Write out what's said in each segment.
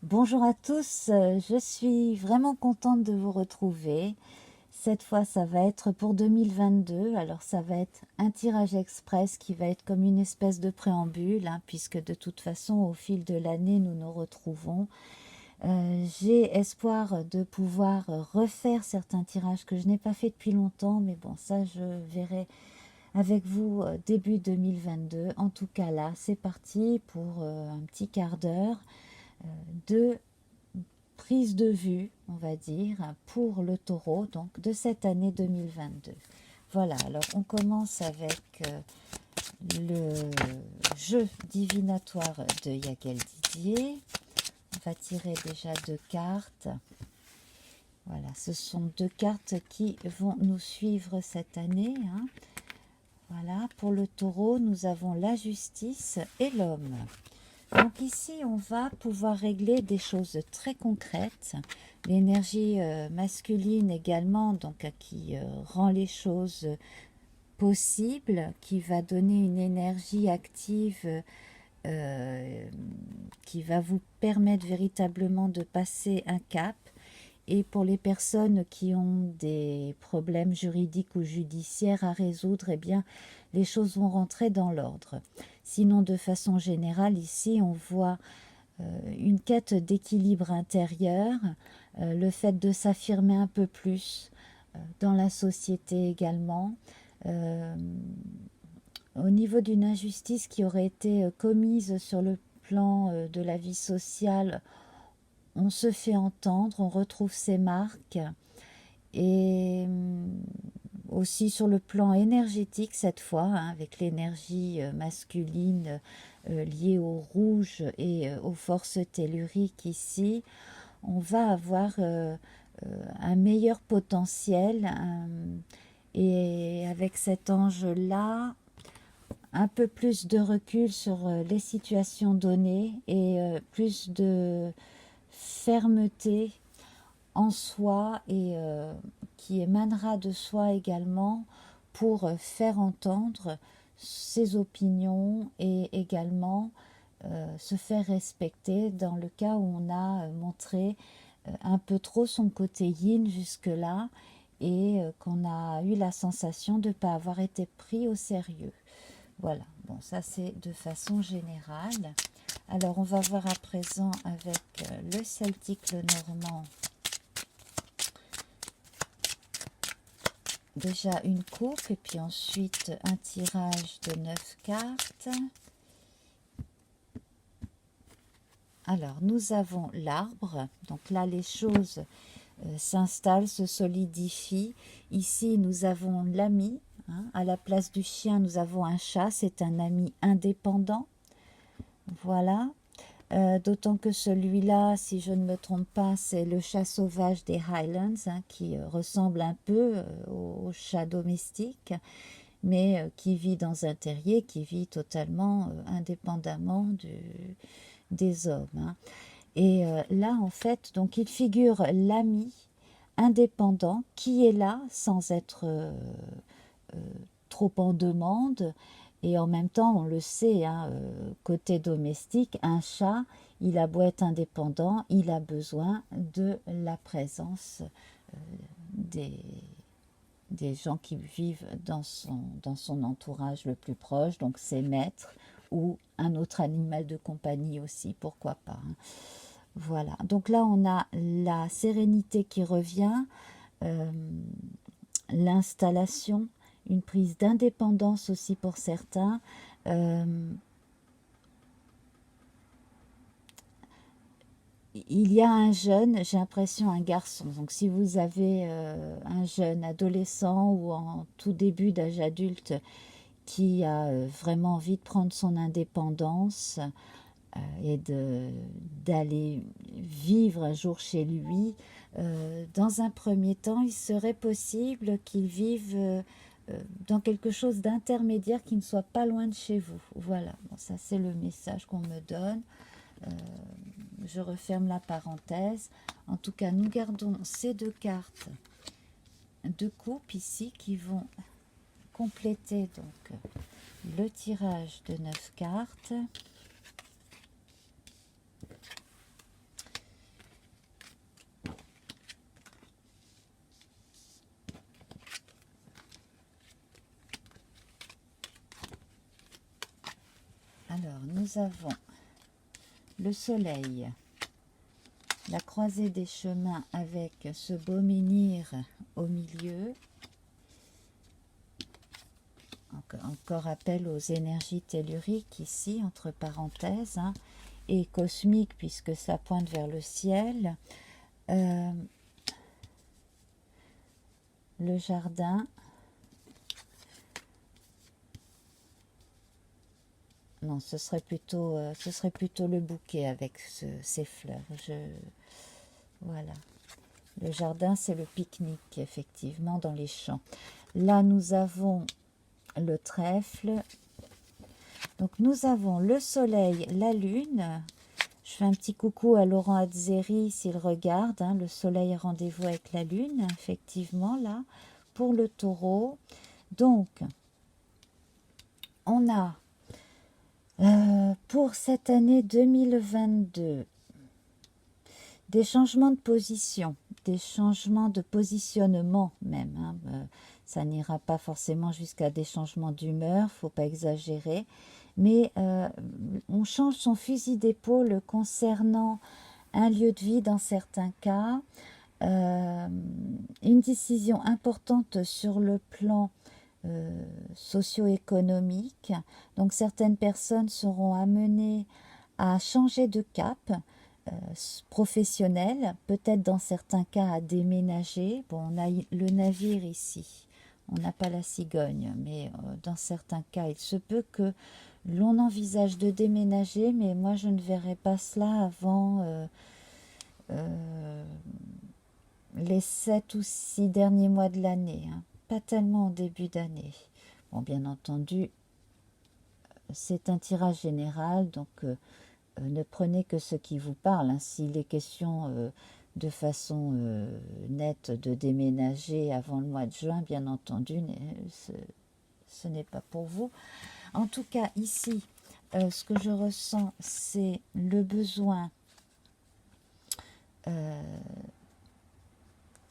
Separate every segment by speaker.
Speaker 1: Bonjour à tous, je suis vraiment contente de vous retrouver. Cette fois, ça va être pour 2022. Alors, ça va être un tirage express qui va être comme une espèce de préambule, hein, puisque de toute façon, au fil de l'année, nous nous retrouvons. J'ai espoir de pouvoir refaire certains tirages que je n'ai pas fait depuis longtemps, mais bon, ça, je verrai avec vous début 2022. En tout cas, là, c'est parti pour un petit quart d'heure de prise de vue, on va dire, pour le taureau, donc de cette année 2022. Voilà, alors on commence avec le jeu divinatoire de Yagel Didier. On va tirer déjà deux cartes. Voilà, ce sont deux cartes qui vont nous suivre cette année, hein. Voilà, pour le taureau, nous avons la justice et l'homme. Donc ici, on va pouvoir régler des choses très concrètes. L'énergie masculine également, donc qui rend les choses possibles, qui va donner une énergie active qui va vous permettre véritablement de passer un cap. Et pour les personnes qui ont des problèmes juridiques ou judiciaires à résoudre, eh bien, les choses vont rentrer dans l'ordre. Sinon, de façon générale, ici, on voit une quête d'équilibre intérieur, le fait de s'affirmer un peu plus dans la société également. Euh, Au niveau d'une injustice qui aurait été commise sur le plan de la vie sociale, on se fait entendre, on retrouve ses marques. Et aussi sur le plan énergétique cette fois, hein, avec l'énergie masculine liée au rouge et aux forces telluriques ici, on va avoir un meilleur potentiel. Et avec cet ange-là, un peu plus de recul sur les situations données et plus de fermeté en soi et qui émanera de soi également pour faire entendre ses opinions et également se faire respecter dans le cas où on a montré un peu trop son côté yin jusque-là et qu'on a eu la sensation de ne pas avoir été pris au sérieux. Voilà, bon, ça c'est de façon générale. Alors on va voir à présent avec le celtique, le normand. Déjà une coupe et puis ensuite un tirage de 9 cartes. Alors nous avons l'arbre, donc là les choses s'installent, se solidifient. Ici nous avons l'ami, hein. À la place du chien nous avons un chat, c'est un ami indépendant. Voilà. D'autant que celui-là, si je ne me trompe pas, c'est le chat sauvage des Highlands, hein, qui ressemble un peu au chat domestique, mais qui vit dans un terrier, qui vit totalement indépendamment des hommes, hein. Et là, en fait, donc il figure l'ami indépendant qui est là sans être trop en demande. Et en même temps, on le sait, hein, côté domestique, un chat, il a beau être indépendant, il a besoin de la présence des, des gens qui vivent dans son entourage le plus proche, donc ses maîtres ou un autre animal de compagnie aussi, pourquoi pas, hein. Voilà, donc là on a la sérénité qui revient, euh, l'installation, une prise d'indépendance aussi pour certains. Euh, il y a un jeune, j'ai l'impression un garçon, donc si vous avez un jeune adolescent ou en tout début d'âge adulte qui a vraiment envie de prendre son indépendance et d'aller vivre un jour chez lui, dans un premier temps, il serait possible qu'il vive dans quelque chose d'intermédiaire qui ne soit pas loin de chez vous. Voilà, bon, ça c'est le message qu'on me donne. Euh, je referme la parenthèse. En tout cas, nous gardons ces deux cartes de coupe ici qui vont compléter donc le tirage de 9 cartes. Alors, nous avons le soleil, la croisée des chemins avec ce beau menhir au milieu. Encore appel aux énergies telluriques ici, entre parenthèses, hein, et cosmiques puisque ça pointe vers le ciel. Le jardin. Non, ce serait plutôt le bouquet avec ces fleurs. Voilà. Le jardin, c'est le pique-nique, effectivement, dans les champs. Là, nous avons le trèfle. Donc, nous avons le soleil, la lune. Je fais un petit coucou à Laurent Azzeri s'il regarde. Hein, le soleil est rendez-vous avec la lune, effectivement, là, pour le taureau. Donc, on a, pour cette année 2022, des changements de position, des changements de positionnement même. Hein. Ça n'ira pas forcément jusqu'à des changements d'humeur, faut pas exagérer. Mais on change son fusil d'épaule concernant un lieu de vie dans certains cas. Une décision importante sur le plan socio-économique. Donc certaines personnes seront amenées à changer de cap professionnel, peut-être dans certains cas à déménager. Bon, on a le navire ici, on n'a pas la cigogne, mais dans certains cas, il se peut que l'on envisage de déménager, mais moi je ne verrai pas cela avant les 7 ou 6 derniers mois de l'année, hein. Pas tellement au début d'année. Bon, bien entendu, c'est un tirage général, donc ne prenez que ce qui vous parle. Hein. S'il est question de façon nette de déménager avant le mois de juin, bien entendu, ce n'est pas pour vous. En tout cas, ici, ce que je ressens, c'est le besoin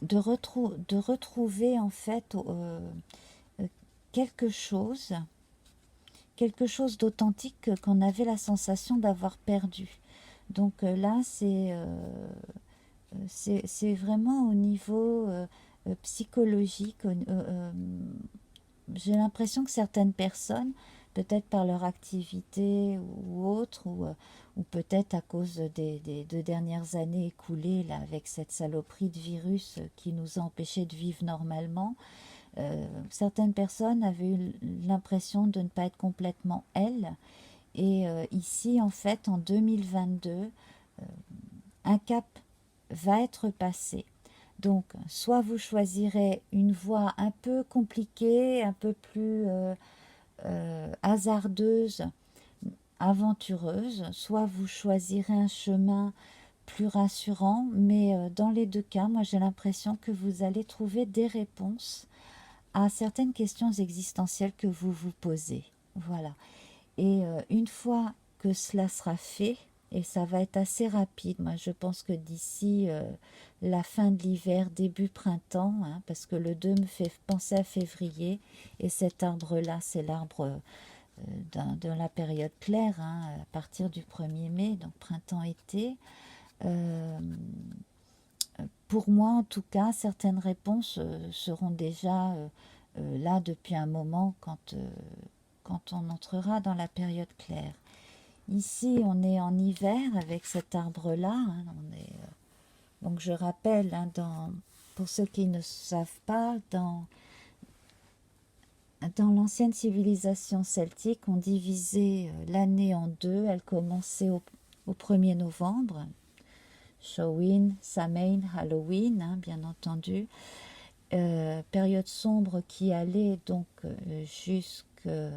Speaker 1: de retrouver en fait quelque chose d'authentique qu'on avait la sensation d'avoir perdu. Donc là, c'est vraiment au niveau psychologique. J'ai l'impression que certaines personnes, peut-être par leur activité ou autre, ou peut-être à cause des 2 dernières années écoulées là, avec cette saloperie de virus qui nous a empêchés de vivre normalement, certaines personnes avaient eu l'impression de ne pas être complètement elles. Et ici, en fait, en 2022, un cap va être passé. Donc, soit vous choisirez une voie un peu compliquée, un peu plus hasardeuse, aventureuse, soit vous choisirez un chemin plus rassurant, mais dans les 2 cas, moi j'ai l'impression que vous allez trouver des réponses à certaines questions existentielles que vous vous posez. Voilà. Et une fois que cela sera fait, et ça va être assez rapide, moi je pense que d'ici la fin de l'hiver, début printemps, hein, parce que le 2 me fait penser à février, et cet arbre-là, c'est l'arbre de la période claire, hein, à partir du 1er mai, donc printemps-été. Pour moi, en tout cas, certaines réponses seront déjà là depuis un moment quand on entrera dans la période claire. Ici, on est en hiver avec cet arbre-là. Hein, donc, je rappelle, hein, pour ceux qui ne savent pas, dans l'ancienne civilisation celtique, on divisait l'année en 2. Elle commençait au 1er novembre. Samhain, Samhain, Halloween, hein, bien entendu. Période sombre qui allait donc jusqu'à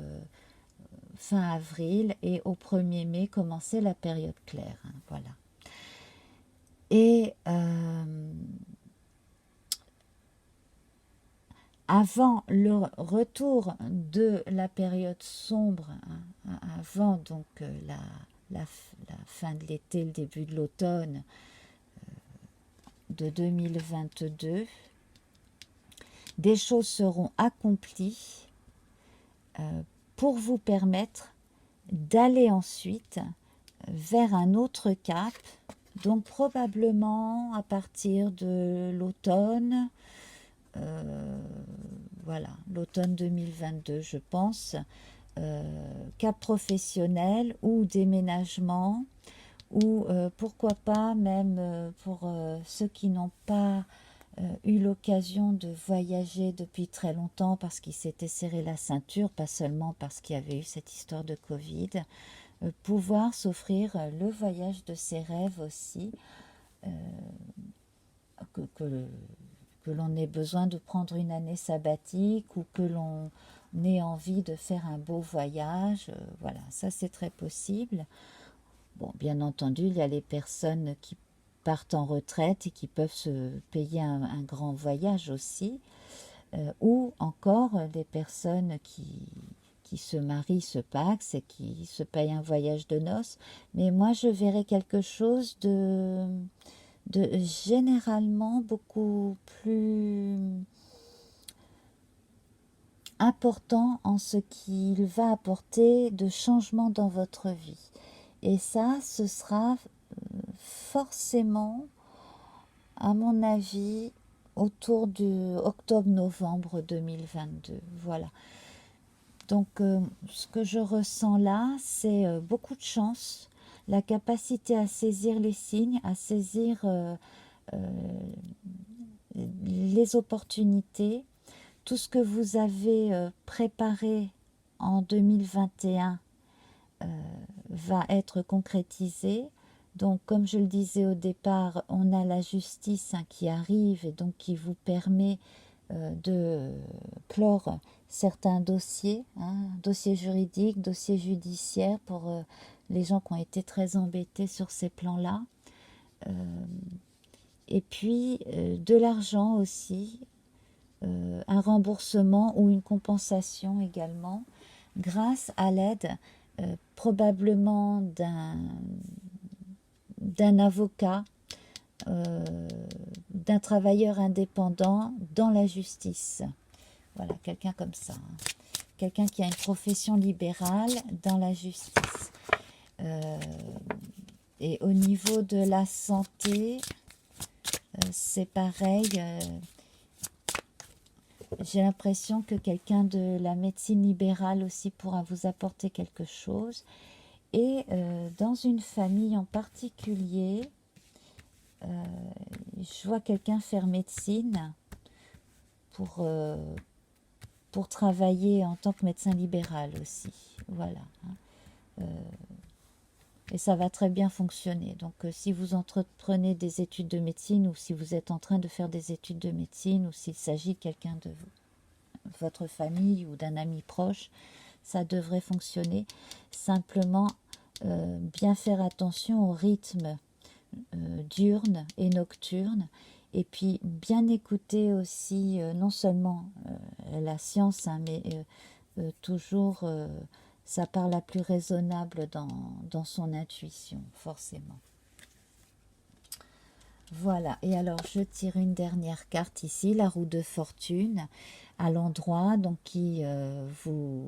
Speaker 1: fin avril, et au 1er mai commençait la période claire. Hein, voilà. Et avant le retour de la période sombre, hein, avant donc la fin de l'été, le début de l'automne de 2022, des choses seront accomplies pour vous permettre d'aller ensuite vers un autre cap, donc probablement à partir de l'automne, voilà, l'automne 2022, je pense, cap professionnel ou déménagement, ou pourquoi pas même pour ceux qui n'ont pas eu l'occasion de voyager depuis très longtemps parce qu'ils s'étaient serré la ceinture, pas seulement parce qu'il y avait eu cette histoire de Covid, pouvoir s'offrir le voyage de ses rêves aussi, euh, que l'on ait besoin de prendre une année sabbatique ou que l'on ait envie de faire un beau voyage, voilà, ça c'est très possible. Bon, bien entendu, il y a les personnes qui partent en retraite et qui peuvent se payer un grand voyage aussi, ou encore des personnes qui se marient, se pacsent et qui se payent un voyage de noces. Mais moi, je verrais quelque chose de généralement beaucoup plus important en ce qu'il va apporter de changement dans votre vie. Et ça, ce sera forcément, à mon avis, autour de octobre-novembre 2022. Voilà. Donc, ce que je ressens là, c'est beaucoup de chance, la capacité à saisir les signes, à saisir les opportunités, tout ce que vous avez préparé en 2021 va être concrétisé. Donc, comme je le disais au départ, on a la justice qui arrive et donc qui vous permet de clore certains dossiers, dossiers juridiques, dossiers judiciaires pour les gens qui ont été très embêtés sur ces plans-là. Et puis, de l'argent aussi, un remboursement ou une compensation également, grâce à l'aide probablement d'un avocat, d'un travailleur indépendant dans la justice. Voilà, quelqu'un comme ça. Quelqu'un qui a une profession libérale dans la justice. Et au niveau de la santé, c'est pareil. J'ai l'impression que quelqu'un de la médecine libérale aussi pourra vous apporter quelque chose. Et dans une famille en particulier, je vois quelqu'un faire médecine pour travailler en tant que médecin libéral aussi. Voilà. Et ça va très bien fonctionner. Donc si vous entreprenez des études de médecine ou si vous êtes en train de faire des études de médecine ou s'il s'agit de quelqu'un de votre famille ou d'un ami proche, ça devrait fonctionner. Simplement, bien faire attention au rythme diurne et nocturne, et puis bien écouter aussi non seulement la science, mais toujours sa part la plus raisonnable dans son intuition, forcément. Voilà, et alors je tire une dernière carte ici, la roue de fortune, à l'endroit, donc qui vous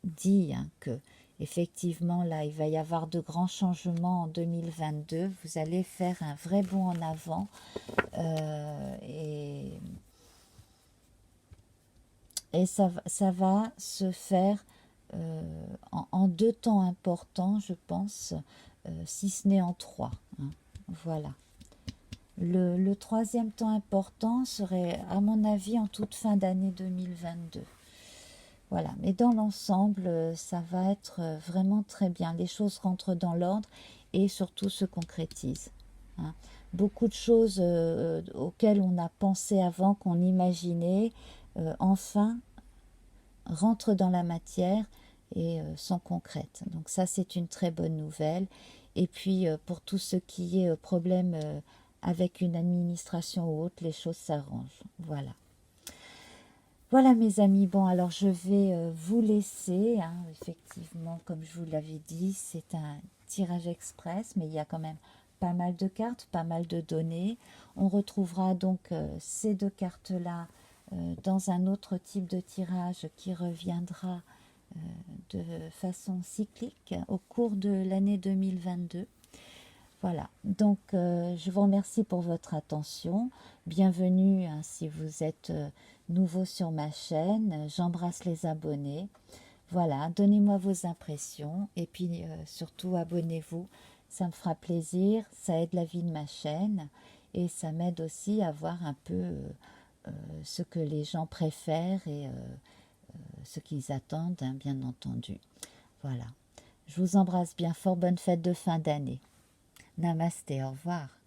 Speaker 1: dit que effectivement là il va y avoir de grands changements en 2022, vous allez faire un vrai bond en avant et ça va se faire en deux temps importants, je pense, si ce n'est en trois. Voilà. Le troisième temps important serait, à mon avis, en toute fin d'année 2022. Voilà, mais dans l'ensemble, ça va être vraiment très bien. Les choses rentrent dans l'ordre et surtout se concrétisent. Beaucoup de choses auxquelles on a pensé avant, qu'on imaginait, enfin rentrent dans la matière et sont concrètes. Donc ça, c'est une très bonne nouvelle. Et puis, pour tout ce qui est problème avec une administration ou autre, les choses s'arrangent. Voilà. Voilà mes amis, bon alors je vais vous laisser, effectivement comme je vous l'avais dit, c'est un tirage express, mais il y a quand même pas mal de cartes, pas mal de données. On retrouvera donc ces deux cartes-là dans un autre type de tirage qui reviendra de façon cyclique au cours de l'année 2022. Voilà, donc je vous remercie pour votre attention. Bienvenue hein, si vous êtes nouveau sur ma chaîne. J'embrasse les abonnés. Voilà, donnez-moi vos impressions et puis surtout abonnez-vous. Ça me fera plaisir, ça aide la vie de ma chaîne et ça m'aide aussi à voir un peu ce que les gens préfèrent et ce qu'ils attendent, hein, bien entendu. Voilà, je vous embrasse bien fort, bonne fête de fin d'année. Namasté, au revoir.